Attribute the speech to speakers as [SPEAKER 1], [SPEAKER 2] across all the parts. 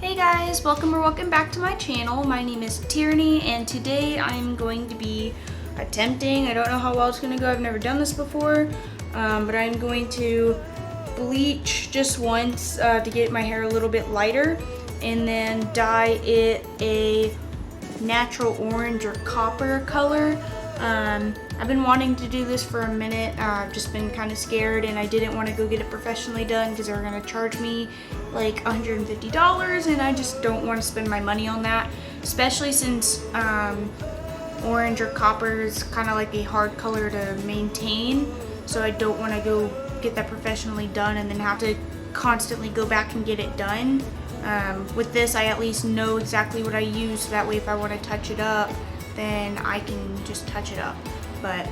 [SPEAKER 1] Hey guys, welcome back to my channel. My name is Tierney and today I'm going to be attempting, I don't know how well it's going to go, I've never done this before, but I'm going to bleach just once to get my hair a little bit lighter and then dye it a natural orange or copper color. I've been wanting to do this for a minute. I've just been kind of scared and I didn't want to go get it professionally done because they were going to charge me like $150 and I just don't want to spend my money on that, especially since orange or copper is kind of like a hard color to maintain, so I don't want to go get that professionally done and then have to constantly go back and get it done. With this, I at least know exactly what I use, so that way if I want to touch it up, then I can just touch it up. But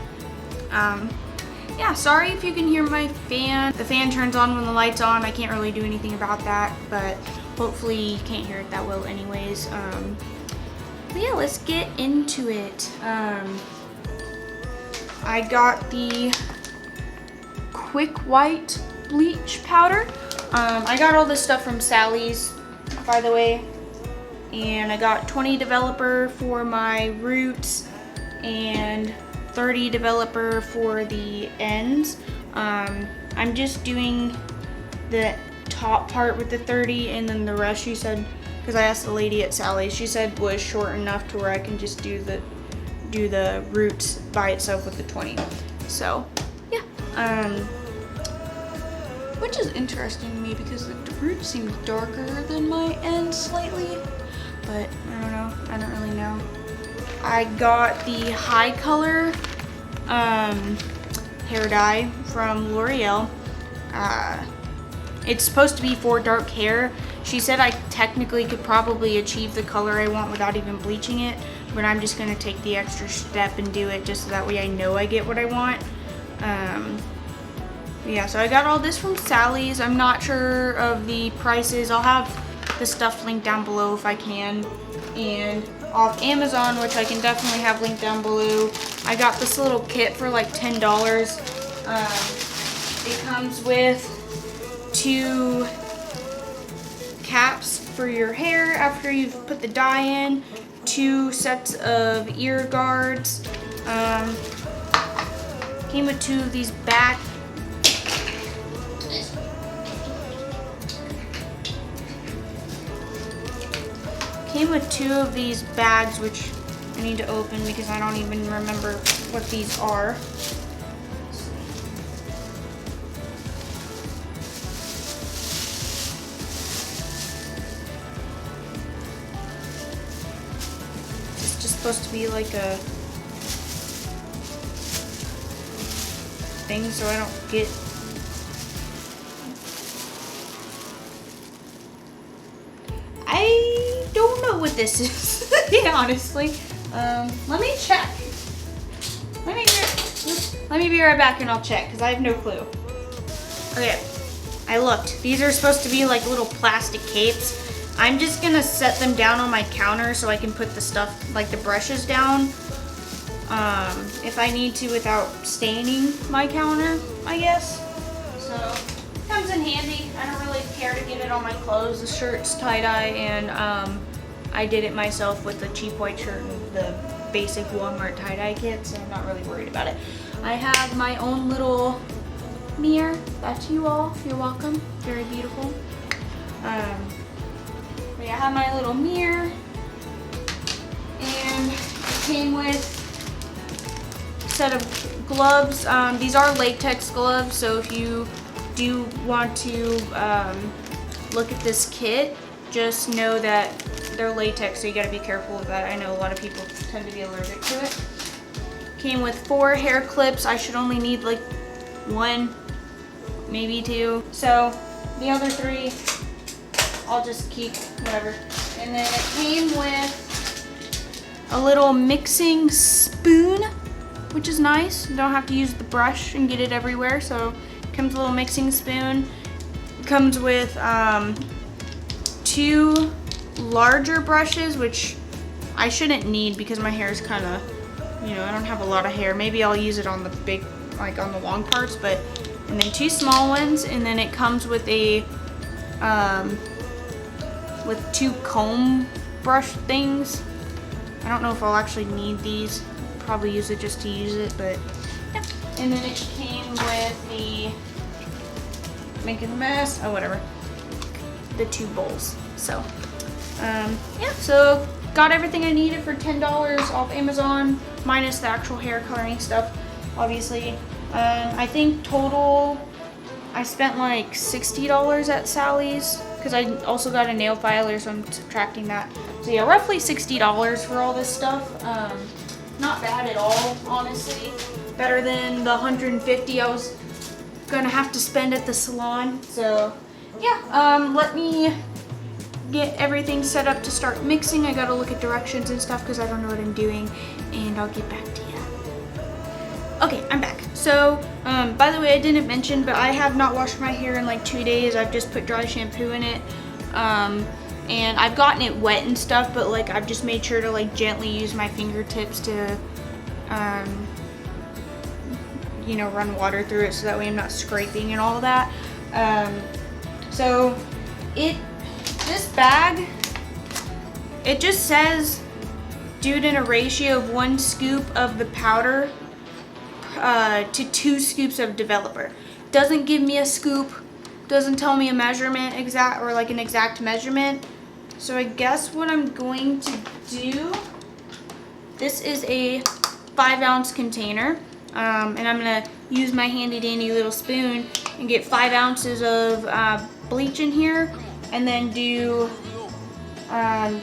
[SPEAKER 1] yeah, sorry if you can hear my fan. The fan turns on when the light's on. I can't really do anything about that, but hopefully you can't hear it that well anyways. But yeah, let's get into it. I got the Quick White bleach powder. I got all this stuff from Sally's, by the way, and I got 20 developer for my roots and 30 developer for the ends. I'm just doing the top part with the 30 and then the rest, she said, because I asked the lady at Sally's, she said was short enough to where I can just do the roots by itself with the 20. So yeah, which is interesting to me because the roots seem darker than my ends slightly, but I don't know, I don't really know. I got the high color hair dye from L'Oreal. It's supposed to be for dark hair. She said I technically could probably achieve the color I want without even bleaching it, but I'm just gonna take the extra step and do it just so that way I know I get what I want. Yeah, so I got all this from Sally's. I'm not sure of the prices. I'll have the stuff linked down below if I can. And off Amazon, which I can definitely have linked down below, I got this little kit for like $10. It comes with 2 caps for your hair after you've put the dye in, 2 sets of ear guards, came with 2 of these bags. Came with 2 of these bags, which I need to open because I don't even remember what these are. It's just supposed to be like a thing so I don't get don't know what this is. Yeah, honestly. Let me check. Let me be right back and I'll check because I have no clue. Okay, I looked. These are supposed to be like little plastic capes. I'm just gonna set them down on my counter so I can put the stuff, like the brushes down, if I need to without staining my counter, I guess. So, comes in handy. I don't really care to get it on my clothes. The shirt's tie-dye and I did it myself with the cheap white shirt and the basic Walmart tie-dye kit, so I'm not really worried about it. I have my own little mirror. That's you all. You're welcome. Very beautiful. But yeah, I have my little mirror, and it came with a set of gloves. These are latex gloves, so if you do want to look at this kit, just know that they're latex, so you gotta be careful with that. I know a lot of people tend to be allergic to it. Came with 4 hair clips. I should only need like 1, maybe 2. So the other 3, I'll just keep, whatever. And then it came with a little mixing spoon, which is nice. You don't have to use the brush and get it everywhere. So it comes with a little mixing spoon. It comes with 2 larger brushes, which I shouldn't need because my hair is kind of, you know, I don't have a lot of hair. Maybe I'll use it on the big, like on the long parts, but, and then 2 small ones, and then it comes with a with 2 comb brush things. I don't know if I'll actually need these. Probably use it just to use it, but yeah. And then it came with the, making a mess, oh whatever, the 2 bowls. So yeah, so got everything I needed for $10 off Amazon, minus the actual hair coloring stuff, obviously. I think total I spent like $60 at Sally's, because I also got a nail filer, so I'm subtracting that. So yeah, roughly $60 for all this stuff. Not bad at all, honestly. Better than the $150 I was gonna have to spend at the salon. So yeah, let me get everything set up to start mixing. I gotta look at directions and stuff because I don't know what I'm doing, and I'll get back to you. Okay, I'm back. So, by the way, I didn't mention, but I have not washed my hair in like 2 days. I've just put dry shampoo in it, and I've gotten it wet and stuff, but like I've just made sure to like gently use my fingertips to, you know, run water through it so that way I'm not scraping and all that. So, this bag, it just says do it in a ratio of 1 scoop of the powder to 2 scoops of developer. Doesn't give me a scoop, doesn't tell me a measurement exact, or like an exact measurement. So I guess what I'm going to do, this is a 5-ounce container, and I'm gonna use my handy dandy little spoon and get 5 ounces of bleach in here, and then do 10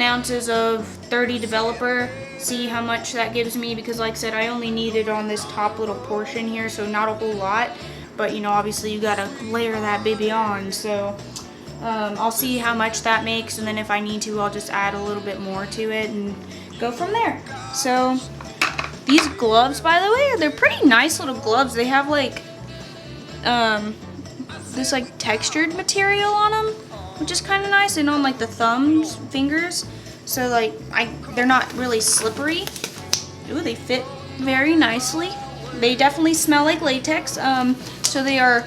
[SPEAKER 1] ounces of 30 developer, see how much that gives me, because like I said, I only need it on this top little portion here, so not a whole lot, but you know, obviously you gotta layer that baby on. So I'll see how much that makes, and then if I need to, I'll just add a little bit more to it and go from there. So these gloves, by the way, they're pretty nice little gloves. They have like this like textured material on them, which is kind of nice, and on like the thumbs, fingers, so like they're not really slippery. Ooh, they fit very nicely. They definitely smell like latex. So they are,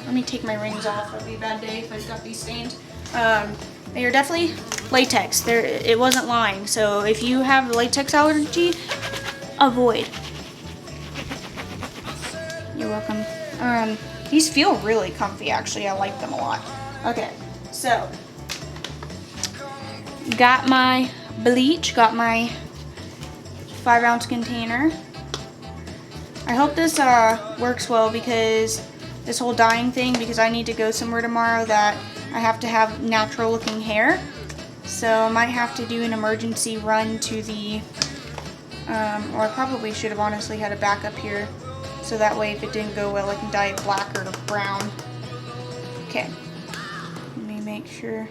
[SPEAKER 1] let me take my rings off, it'll be a bad day if I've got these stains. They are definitely latex. It wasn't lying, so if you have a latex allergy, avoid. You're welcome. These feel really comfy, actually. I like them a lot. Okay, so got my bleach, got my 5-ounce container. I hope this works well, because this whole dyeing thing, because I need to go somewhere tomorrow that I have to have natural looking hair. So I might have to do an emergency run to the, or I probably should have honestly had a backup here, so that way if it didn't go well I can dye it black or brown. Okay, let me make sure.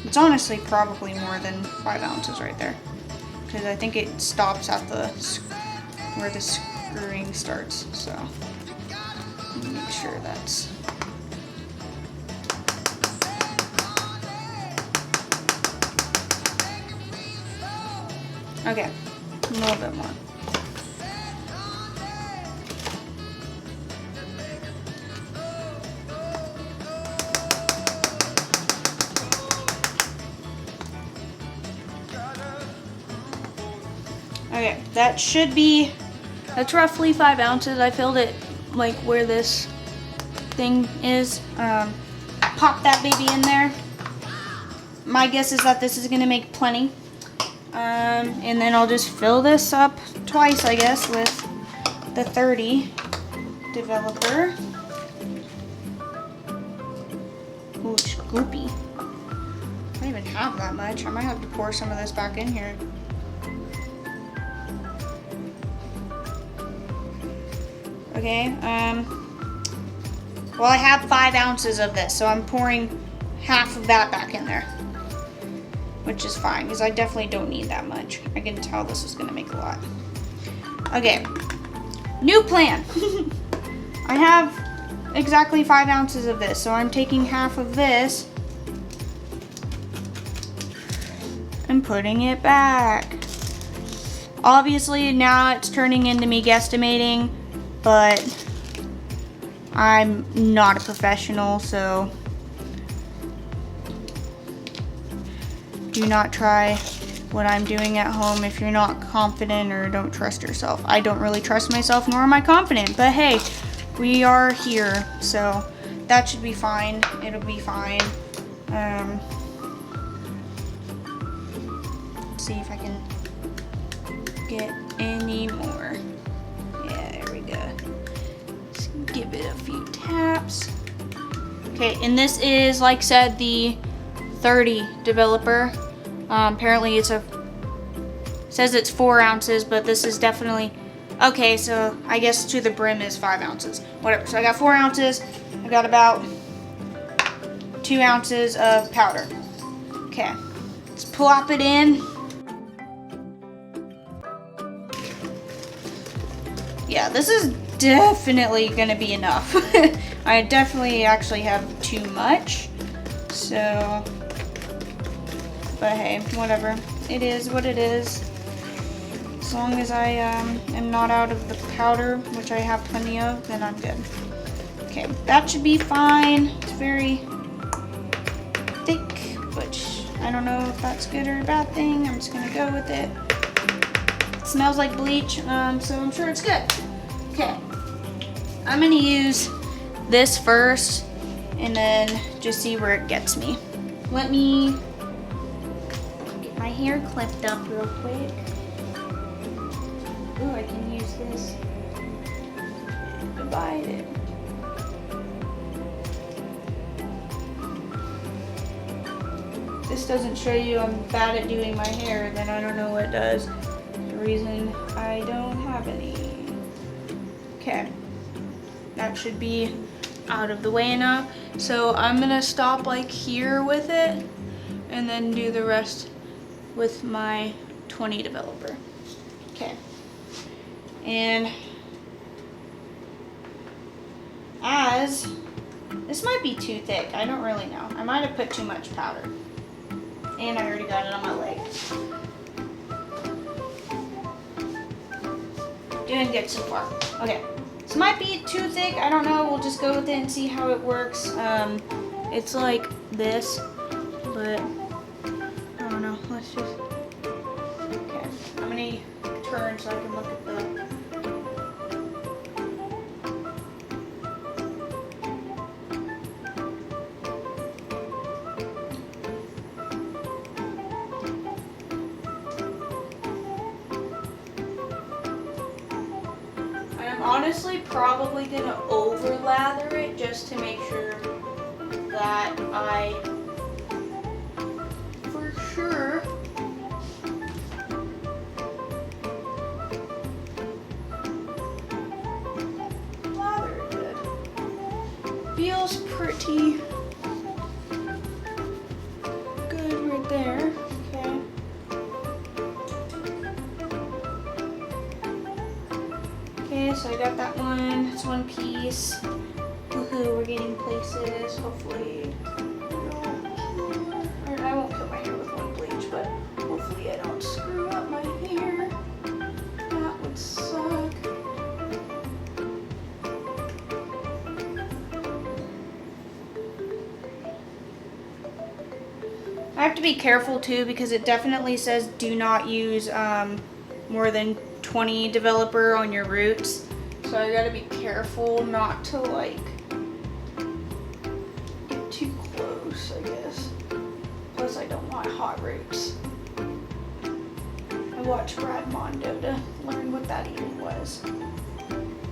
[SPEAKER 1] It's honestly probably more than 5 ounces right there, because I think it stops at the where the screwing starts. So let me make sure that's. Okay, a little bit more. Okay, that should be, that's roughly 5 ounces. I filled it like where this thing is. Pop that baby in there. My guess is that this is gonna make plenty. And then I'll just fill this up twice, I guess, with the 30 developer. Ooh, it's goopy. I don't even have that much. I might have to pour some of this back in here. Okay, well, I have 5 ounces of this, so I'm pouring half of that back in there, which is fine, because I definitely don't need that much. I can tell this is gonna make a lot. Okay, new plan. I have exactly 5 ounces of this, so I'm taking half of this and putting it back. Obviously, now it's turning into me guesstimating, but I'm not a professional, so do not try what I'm doing at home if you're not confident or don't trust yourself. I don't really trust myself, nor am I confident, but hey, we are here, so that should be fine. It'll be fine. Let's see if I can get any more. Yeah, there we go. Just give it a few taps. Okay, and this is, like I said, the 30 developer. Apparently it says it's 4 ounces, but this is definitely, okay, so I guess to the brim is 5 ounces. Whatever, so I got 4 ounces. I got about 2 ounces of powder. Okay, let's plop it in. Yeah, this is definitely gonna be enough. I definitely actually have too much, so, but hey, whatever. It is what it is. As long as I am not out of the powder, which I have plenty of, then I'm good. Okay, that should be fine. It's very thick, but I don't know if that's good or a bad thing. I'm just gonna go with it. It smells like bleach, so I'm sure it's good. Okay, I'm gonna use this first and then just see where it gets me. Let me get my hair clipped up real quick. Ooh, I can use this. Divide it. This doesn't show you I'm bad at doing my hair, then I don't know what does. The reason I don't have any. Okay, that should be out of the way enough. So I'm gonna stop like here with it and then do the rest with my 20 developer. Okay, and as this might be too thick, I don't really know. I might have put too much powder, and I already got it on my leg. Doing good so far. Okay, this might be too thick. I don't know. We'll just go with it and see how it works. It's like this, but I don't know. Let's just. Okay, I'm gonna turn so I can look at the. Honestly, probably gonna over lather it just to make sure that I for sure lather it good. Feels pretty good right there. Okay. Okay, so I got that one. It's one piece. Woohoo, we're getting places. Hopefully, I won't kill my hair with one bleach, but hopefully I don't screw up my hair. That would suck. I have to be careful too because it definitely says do not use more than 20 developer on your roots, so I gotta be careful not to like get too close, I guess. Plus I don't want hot roots. I watched Brad Mondo to learn what that even was.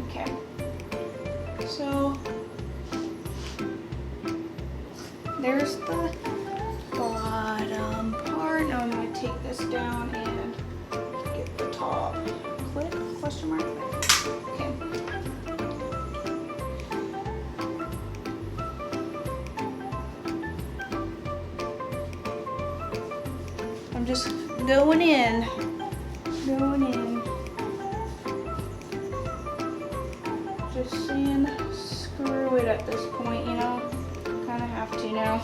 [SPEAKER 1] Okay, so there's the bottom part. Now I'm gonna take this down and get the top. Clip? Question mark? Okay. I'm just going in. Just saying, screw it at this point, you know? Kind of have to now.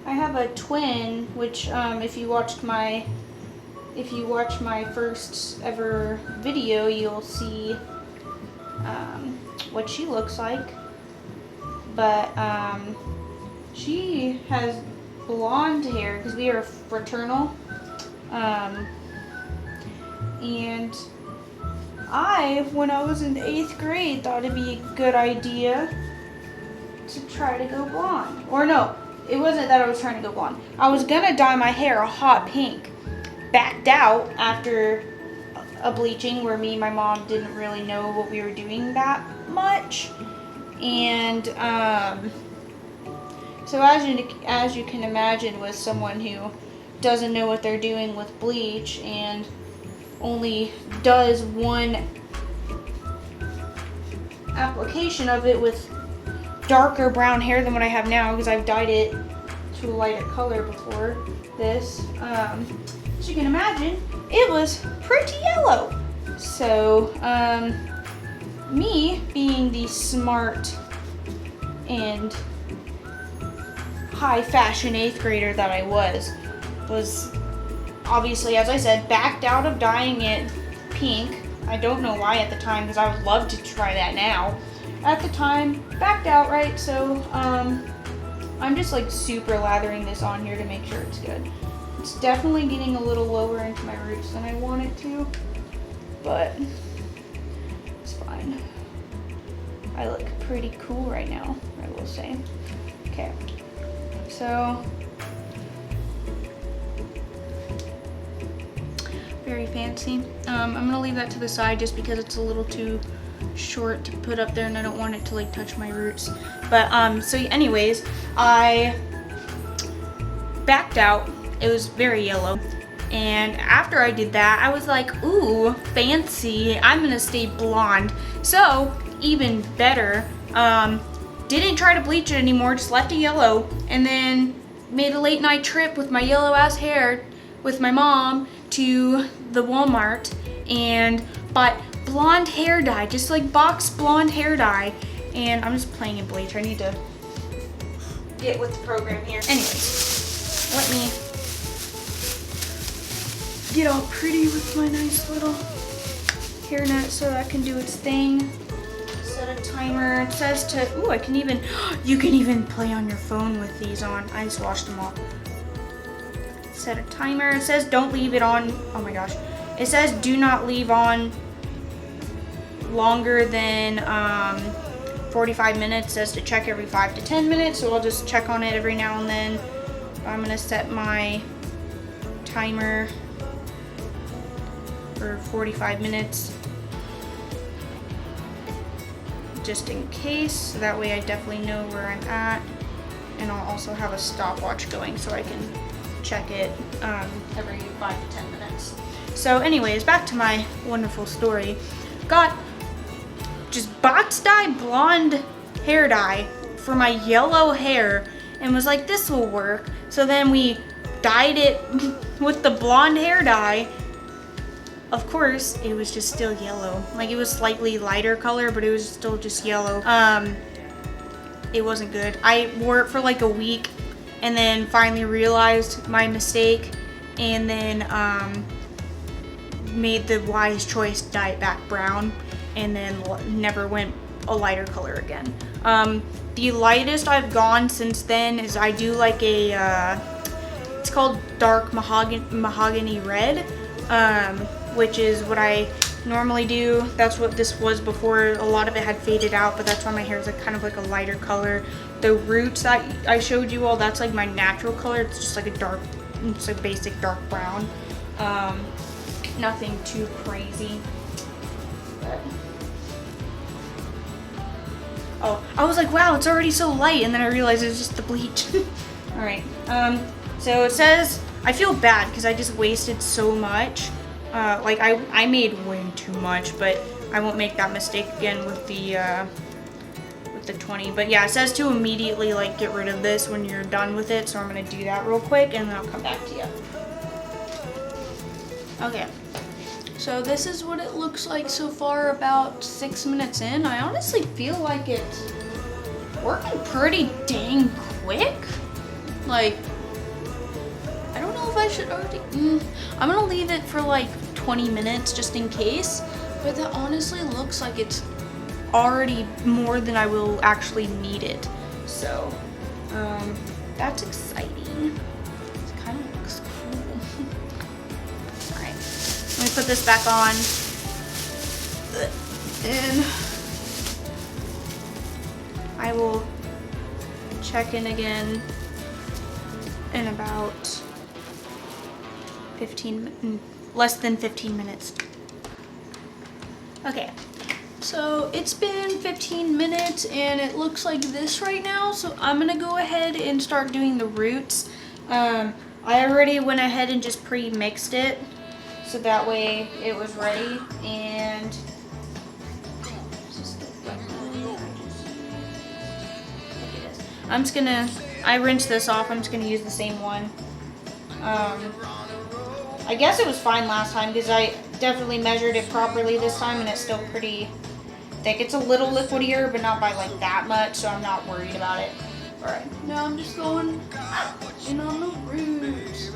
[SPEAKER 1] I have a twin, which if you watched my if you watch my first ever video, you'll see what she looks like. But she has blonde hair because we are fraternal. And when I was in 8th grade, thought it'd be a good idea to try to go blonde. Or no, it wasn't that I was trying to go blonde. I was gonna dye my hair a hot pink. Backed out after a bleaching where me and my mom didn't really know what we were doing that much. And so as you can imagine, with someone who doesn't know what they're doing with bleach and only does one application of it with darker brown hair than what I have now, because I've dyed it to a lighter color before this. As you can imagine, it was pretty yellow. So me being the smart and high fashion 8th grader that I was obviously, as I said, backed out of dyeing it pink. I don't know why at the time, because I would love to try that now. At the time, backed out, right? So I'm just like super lathering this on here to make sure it's good. It's definitely getting a little lower into my roots than I want it to, but it's fine. I look pretty cool right now, I will say. Okay, so very fancy. I'm gonna leave that to the side just because it's a little too short to put up there and I don't want it to like touch my roots. But so anyways, I backed out. It was very yellow, and after I did that, I was like, ooh, fancy, I'm gonna stay blonde. So even better, didn't try to bleach it anymore, just left it yellow, and then made a late night trip with my yellow ass hair with my mom to the Walmart and bought blonde hair dye, just like box blonde hair dye. And I'm just playing in bleach. I need to get with the program here. Anyways, let me get all pretty with my nice little hairnet so that can do its thing. Set a timer. It says to, ooh, I can even, you can even play on your phone with these on. I just washed them all. Set a timer. It says don't leave it on, oh my gosh. It says do not leave on longer than 45 minutes. It says to check every 5 to 10 minutes, so I'll just check on it every now and then. I'm gonna set my timer for 45 minutes just in case, so that way I definitely know where I'm at, and I'll also have a stopwatch going so I can check it every 5 to 10 minutes. So anyways, back to my wonderful story. Got just box dye blonde hair dye for my yellow hair and was like, this will work. So then we dyed it with the blonde hair dye. Of course, it was just still yellow. Like, it was slightly lighter color, but it was still just yellow. It wasn't good. I wore it for like a week and then finally realized my mistake, and then made the wise choice to dye it back brown, and then never went a lighter color again. The lightest I've gone since then is I do like a, it's called dark mahogany red, which is what I normally do. That's what this was before. A lot of it had faded out, but that's why my hair is like kind of like a lighter color. The roots that I showed you all, that's like my natural color. It's just like a dark, it's a basic dark brown. Nothing too crazy. But oh, I was like, wow, it's already so light, and then I realized it was just the bleach. All right. So it says, I feel bad because I just wasted so much. Like I made way too much, but I won't make that mistake again with the 20. But yeah, it says to immediately like get rid of this when you're done with it. So I'm gonna do that real quick and then I'll come back to you. Okay. So this is what it looks like so far, about 6 minutes in. I honestly feel like it's working pretty dang quick. Like, I don't know if I should already, I'm gonna leave it for like 20 minutes just in case, but that honestly looks like it's already more than I will actually need it. So, that's exciting. It kind of looks cool. All right, let me put this back on. And I will check in again in about less than 15 minutes. Okay, so it's been 15 minutes and it looks like this right now. So I'm gonna go ahead and start doing the roots. I already went ahead and just pre-mixed it, so that way it was ready. And I'm just gonna, I rinsed this off, I'm just gonna use the same one. I guess it was fine last time because I definitely measured it properly this time and it's still pretty thick. It's a little liquidier, but not by like that much, so I'm not worried about it. All right, now I'm just going in on the roots.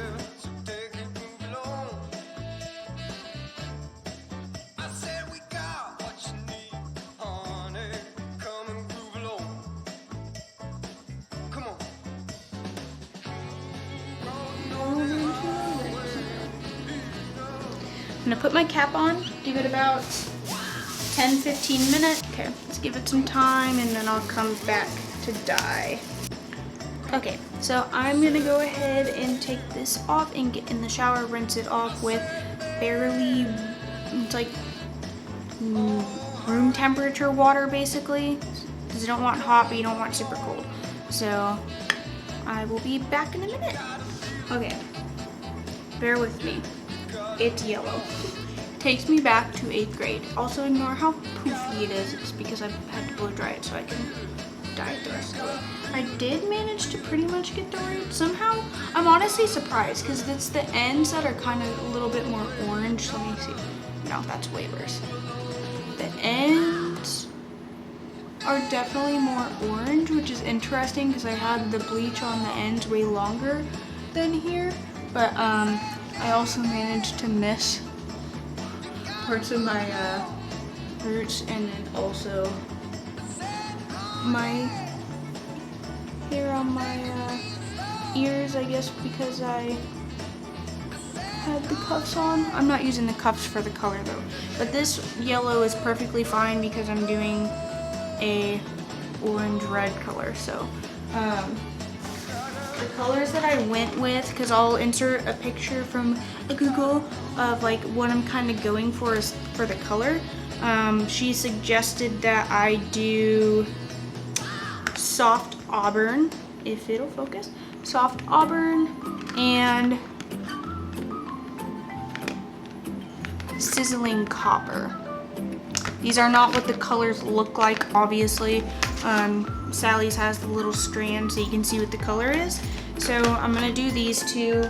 [SPEAKER 1] I'm gonna put my cap on, give it about 10-15 minutes. Okay, let's give it some time and then I'll come back to dye. Okay, so I'm gonna go ahead and take this off and get in the shower, rinse it off with barely, it's like room temperature water basically, because you don't want hot but you don't want super cold. So I will be back in a minute. Okay, bear with me. It's yellow. Takes me back to 8th grade. Also ignore how poofy it is. It's because I've had to blow dry it so I can dye it the rest of it. I did manage to pretty much get the roots somehow. I'm honestly surprised because it's the ends that are kind of a little bit more orange. Let me see. No, that's way worse. The ends are definitely more orange, which is interesting because I had the bleach on the ends way longer than here. But I also managed to miss parts of my roots and then also my hair on my ears, I guess, because I had the cuffs on. I'm not using the cuffs for the color though, but this yellow is perfectly fine because I'm doing a orange-red color. So the colors that I went with, because I'll insert a picture from Google of like what I'm kind of going for is for the color. She suggested that I do soft auburn, if it'll focus, soft auburn and sizzling copper. These are not what the colors look like, obviously. Sally's has the little strand so you can see what the color is. So I'm gonna do these two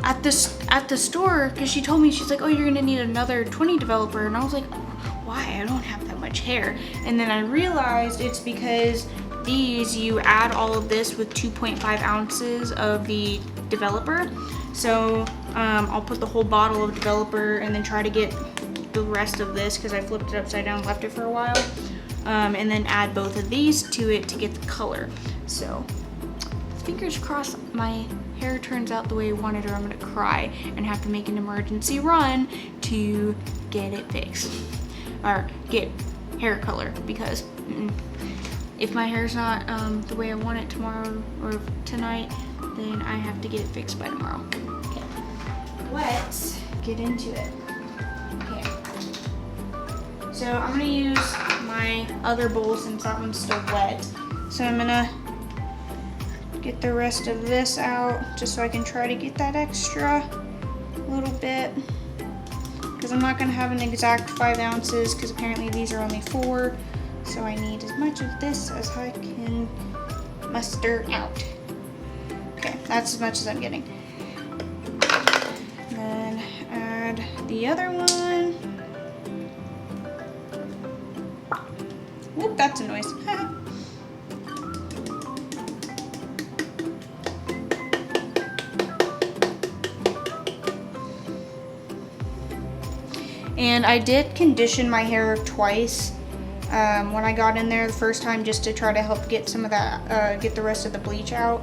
[SPEAKER 1] at the store, because she told me, she's like, oh, you're gonna need another 20 developer, and I was like, why? I don't have that much hair. And then I realized it's because these, you add all of this with 2.5 ounces of the developer. So I'll put the whole bottle of developer and then try to get the rest of this, because I flipped it upside down, left it for a while, and then add both of these to it to get the color. So fingers crossed my hair turns out the way I wanted, or I'm gonna cry and have to make an emergency run to get it fixed or get hair color, because if my hair's not the way I want it tomorrow or tonight, then I have to get it fixed by tomorrow. Okay, let's get into it. Okay, so I'm gonna use my other bowl since that one's still wet. So I'm gonna get the rest of this out just so I can try to get that extra little bit, because I'm not gonna have an exact 5 ounces because apparently these are only 4. So I need as much of this as I can muster out. Okay, that's as much as I'm getting. Then add the other one. Whoop, that's a noise. And I did condition my hair twice when I got in there the first time, just to try to help get some of that, get the rest of the bleach out.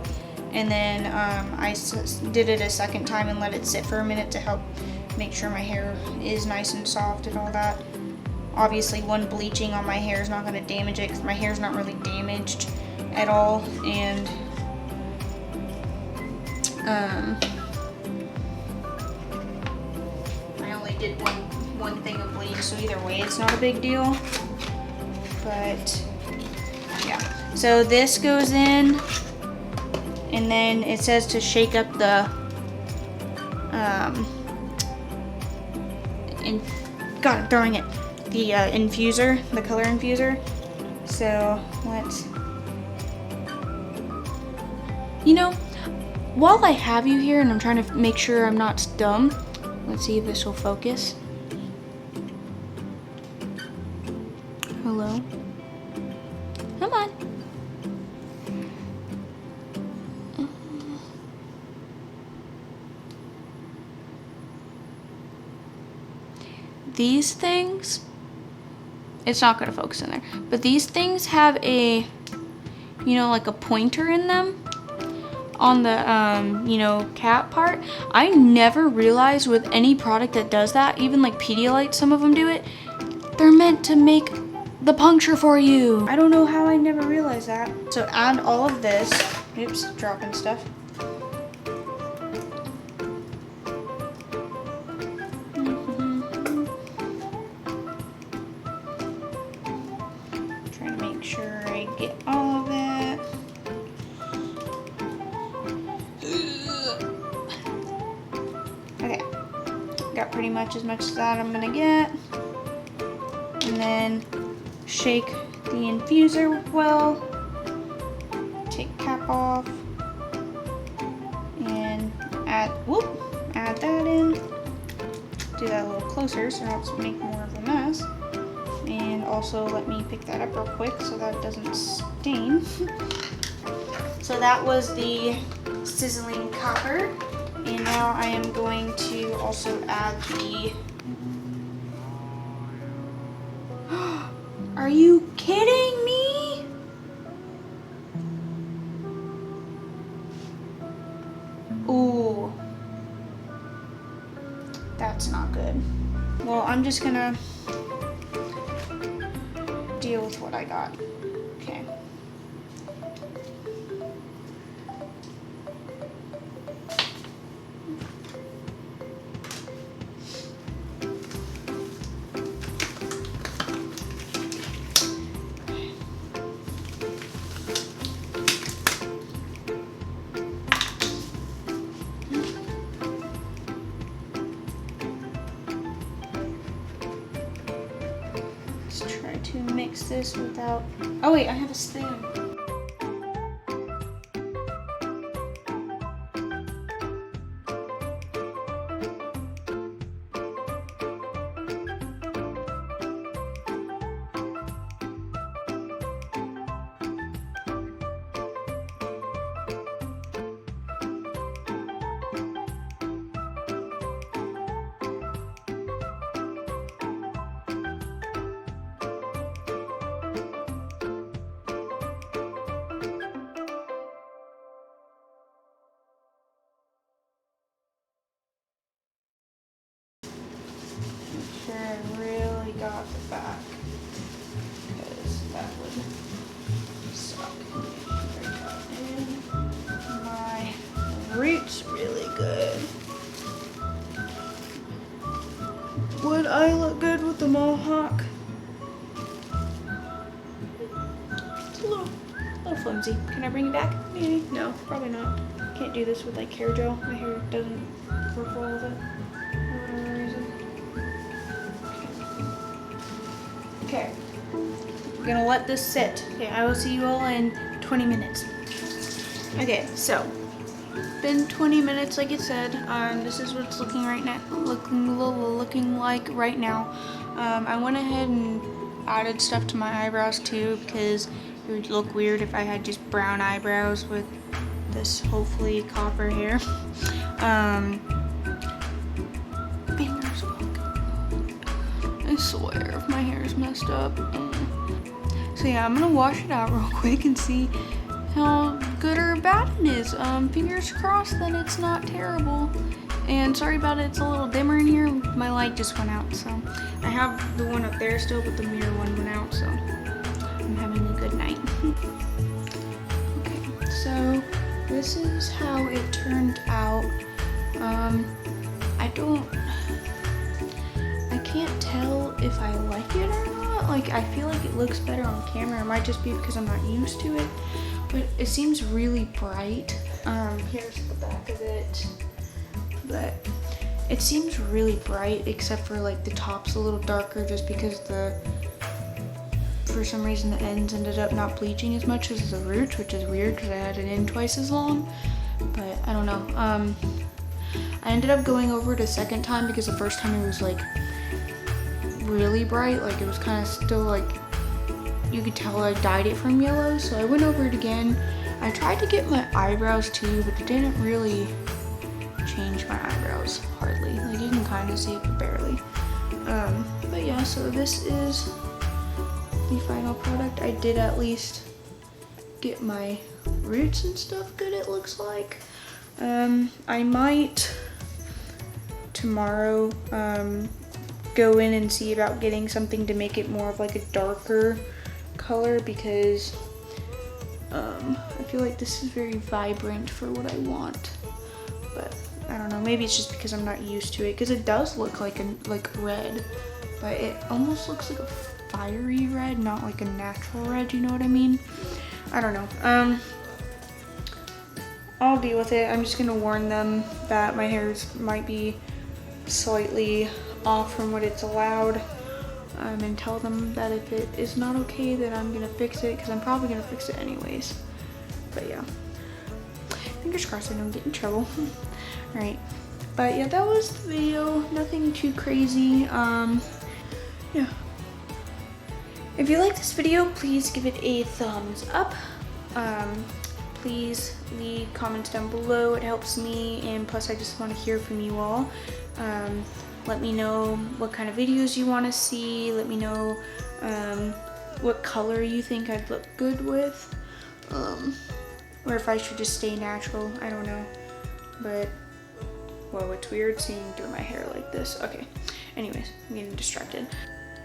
[SPEAKER 1] And then I did it a second time and let it sit for a minute to help make sure my hair is nice and soft and all that. Obviously, one bleaching on my hair is not going to damage it because my hair is not really damaged at all. And I only did one thing of bleach, so either way it's not a big deal. But yeah, so this goes in, and then it says to shake up the God, I'm throwing it, the infuser, the color infuser. So let's, while I have you here and I'm trying to make sure I'm not dumb, let's see if this will focus. Hello? Come on. These things, it's not going to focus in there, but these things have a, like a pointer in them on the, cap part. I never realized with any product that does that, even like Pedialyte, some of them do it, they're meant to make the puncture for you. I don't know how I never realized that. So add all of this. Oops, dropping stuff. Trying to make sure I get all of it. Okay, got pretty much as much as that I'm gonna get. And then shake the infuser well, take cap off, and add that in. Do that a little closer so I don't make more of a mess. And also let me pick that up real quick so that it doesn't stain. So that was the sizzling copper. And now I am going to also add the... Are you kidding me? Ooh. That's not good. Well, I'm just gonna deal with what I got. Okay. To mix this without, oh wait, I have a spoon. Sure I really got the back, because that would suck. I got in my roots really good. Would I look good with the mohawk? It's a little flimsy. Can I bring it back? Maybe. No, probably not. Can't do this with like hair gel. My hair doesn't work well with it for whatever reason. Okay, I'm gonna let this sit. Okay, I will see you all in 20 minutes. Okay, so been 20 minutes, like it said. This is what it's looking like right now. I went ahead and added stuff to my eyebrows too, because it would look weird if I had just brown eyebrows with this hopefully copper hair. Fingers swear if my hair is messed up. So yeah, I'm gonna wash it out real quick and see how good or bad it is. Fingers crossed that it's not terrible. And sorry about it, it's a little dimmer in here. My light just went out, so I have the one up there still, but the mirror one went out, so I'm having a good night. Okay, so this is how it turned out. I can't tell if I like it or not. Like, I feel like it looks better on camera. It might just be because I'm not used to it, but it seems really bright. Here's the back of it, but it seems really bright except for like the top's a little darker just because for some reason the ends ended up not bleaching as much as the roots, which is weird because I had it in twice as long, but I don't know. I ended up going over it a second time because the first time it was like really bright, like it was kind of still like, you could tell I dyed it from yellow, so I went over it again. I tried to get my eyebrows too, but it didn't really change my eyebrows hardly. Like you can kind of see it, but barely. But yeah, so this is the final product. I did at least get my roots and stuff good, it looks like. I might tomorrow go in and see about getting something to make it more of like a darker color because I feel like this is very vibrant for what I want, but I don't know, maybe it's just because I'm not used to it, because it does look like red, but it almost looks like a fiery red, not like a natural red, you know what I mean? I don't know. I'll deal with it. I'm just gonna warn them that my hairs might be slightly off from what it's allowed, and tell them that if it is not okay, then I'm gonna fix it, because I'm probably gonna fix it anyways. But yeah, fingers crossed I don't get in trouble. All right, but yeah, that was the video. Nothing too crazy. Yeah, if you like this video, please give it a thumbs up. Please leave comments down below. It helps me, and plus I just want to hear from you all. Let me know what kind of videos you want to see. Let me know what color you think I'd look good with, or if I should just stay natural. I don't know, but whoa, it's weird seeing through my hair like this. Okay, anyways, I'm getting distracted.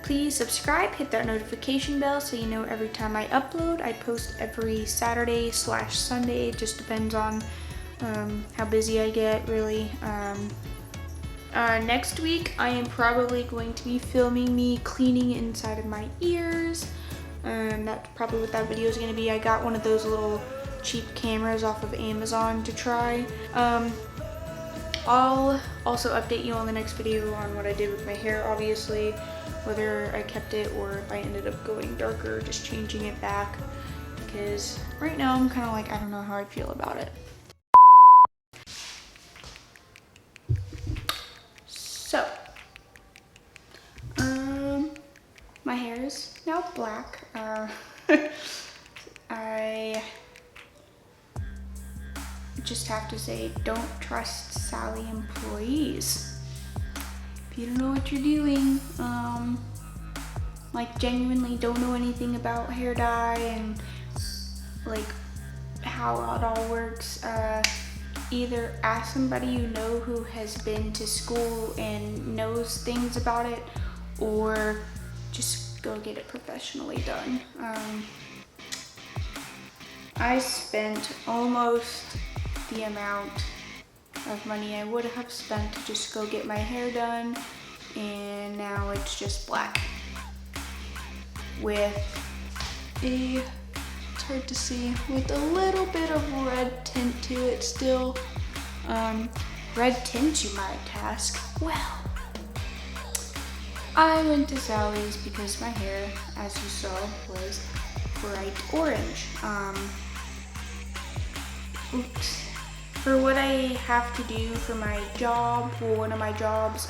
[SPEAKER 1] Please subscribe, hit that notification bell so you know every time I upload. I post every Saturday/Sunday. It just depends on how busy I get, really. Next week, I am probably going to be filming me cleaning inside of my ears. That's probably what that video is going to be. I got one of those little cheap cameras off of Amazon to try. I'll also update you on the next video on what I did with my hair, obviously, whether I kept it or if I ended up going darker, just changing it back, because right now I'm kind of like, I don't know how I feel about it. So, my hair is now black. I just have to say, don't trust Sally employees. If you don't know what you're doing, like genuinely don't know anything about hair dye and like how it all works, either ask somebody you know who has been to school and knows things about it, or just go get it professionally done. I spent almost the amount of money I would have spent to just go get my hair done, and now it's just black with a, it's hard to see, with a little bit of red tint to it still. Red tint, you might ask. Well, I went to Sally's because my hair, as you saw, was bright orange. Oops. For what I have to do for my job, for one of my jobs,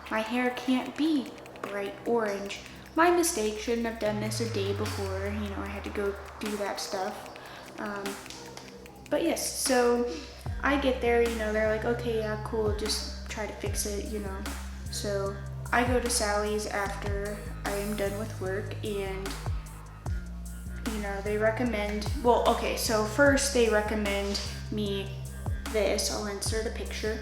[SPEAKER 1] my hair can't be bright orange. My mistake, shouldn't have done this a day before, you know, I had to go do that stuff. But yes, so I get there, you know, they're like, okay, yeah, cool, just try to fix it, you know. So I go to Sally's after I am done with work, and you know, they recommend, well, okay, so first they recommend me this. I'll insert a picture,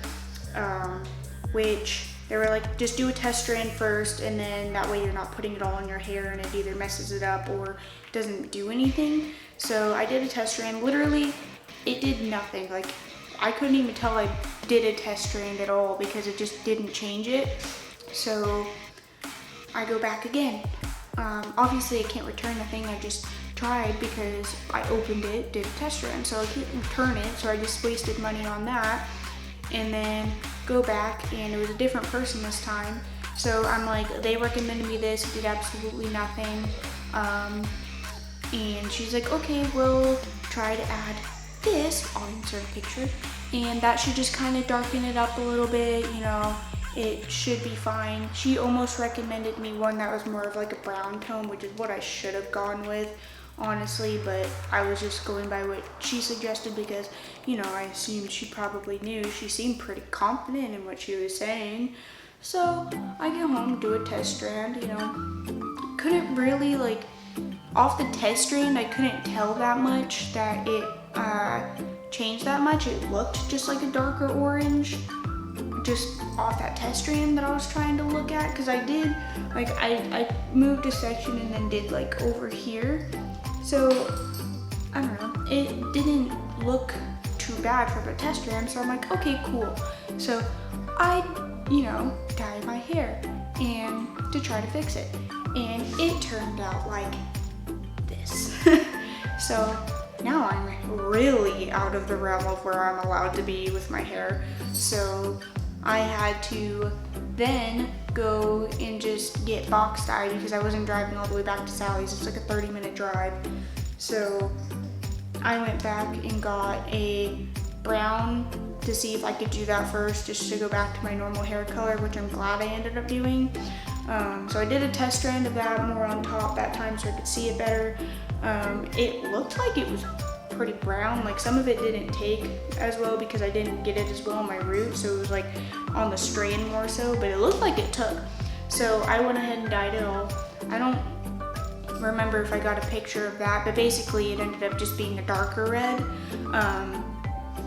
[SPEAKER 1] which they were like, just do a test strand first, and then that way you're not putting it all in your hair and it either messes it up or doesn't do anything. So I did a test strand. Literally, it did nothing. Like, I couldn't even tell I did a test strand at all because it just didn't change it. So I go back again. Obviously I can't return the thing I just tried because I opened it, did a test strand, so I couldn't return it, so I just wasted money on that. And then go back, and it was a different person this time. So I'm like, they recommended me this, it did absolutely nothing. And she's like, okay, we'll try to add this, I'll insert a picture, and that should just kind of darken it up a little bit, you know, it should be fine. She almost recommended me one that was more of like a brown tone, which is what I should have gone with, honestly, but I was just going by what she suggested because, you know, I assumed she probably knew. She seemed pretty confident in what she was saying. So I get home, do a test strand, you know, couldn't really, like, off the test strand, I couldn't tell that much that it changed that much. It looked just like a darker orange, just off that test strand that I was trying to look at, because I did, like, I moved a section and then did like over here, so I don't know, it didn't look too bad for the test strand, so I'm like, okay, cool. So I, you know, dyed my hair and to try to fix it, and it turned out like this. So now I'm really out of the realm of where I'm allowed to be with my hair. So I had to then go and just get box dyed because I wasn't driving all the way back to Sally's. It's like a 30-minute drive. So I went back and got a brown to see if I could do that first, just to go back to my normal hair color, which I'm glad I ended up doing. So I did a test strand of that more on top that time so I could see it better. It looked like it was pretty brown, like some of it didn't take as well because I didn't get it as well on my root, so it was like on the strand more so, but it looked like it took. So I went ahead and dyed it all. I don't remember if I got a picture of that, but basically it ended up just being a darker red.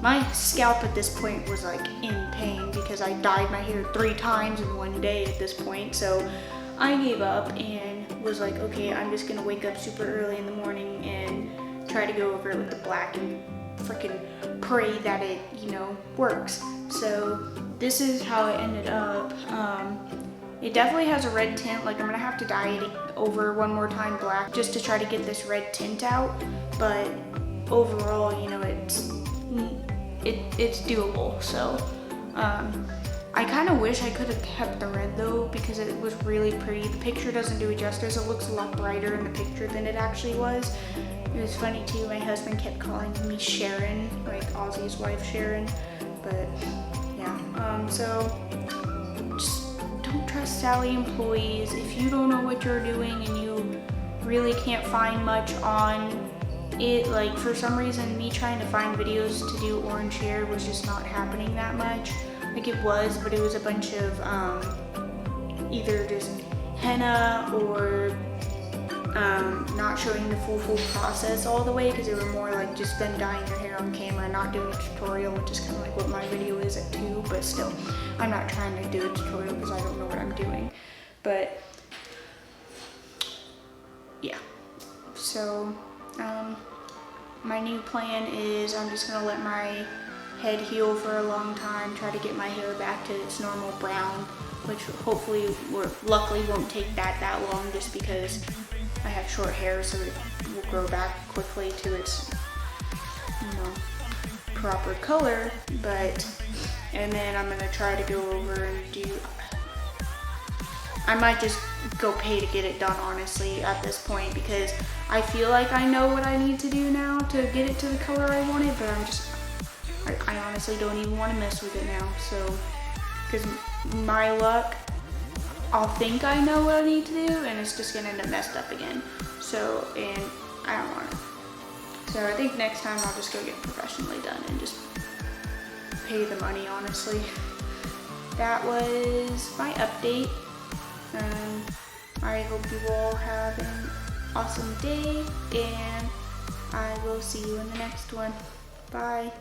[SPEAKER 1] My scalp at this point was like in pain because I dyed my hair 3 times in one day at this point, so I gave up and was like, okay, I'm just gonna wake up super early in the morning and try to go over it with the black and freaking pray that it, you know, works. So this is how it ended up. It definitely has a red tint. Like, I'm gonna have to dye it over one more time black just to try to get this red tint out, but overall, you know, it's doable. So I kind of wish I could have kept the red though, because it was really pretty. The picture doesn't do it justice. It looks a lot brighter in the picture than it actually was. It was funny too, my husband kept calling me Sharon, like Ozzy's wife Sharon, but yeah. So just don't trust Sally employees. If you don't know what you're doing and you really can't find much on it, like for some reason me trying to find videos to do orange hair was just not happening that much. Like it was, but it was a bunch of either just henna or not showing the full process all the way, because they were more like just them dyeing your hair on camera and not doing a tutorial, which is kind of like what my video is at too, but still, I'm not trying to do a tutorial because I don't know what I'm doing. But yeah, so my new plan is I'm just gonna let my head heal for a long time, try to get my hair back to its normal brown, which hopefully or luckily won't take that long, just because I have short hair, so it will grow back quickly to its, you know, proper color. But and then I'm gonna try to go over and do, I might just go pay to get it done, honestly, at this point, because I feel like I know what I need to do now to get it to the color I want it, but I honestly don't even want to mess with it now. So, because my luck, I'll think I know what I need to do and it's just gonna end up messed up again. So, and I don't want it. So I think next time I'll just go get professionally done and just pay the money, honestly. That was my update. I hope you all have an awesome day, and I will see you in the next one. Bye.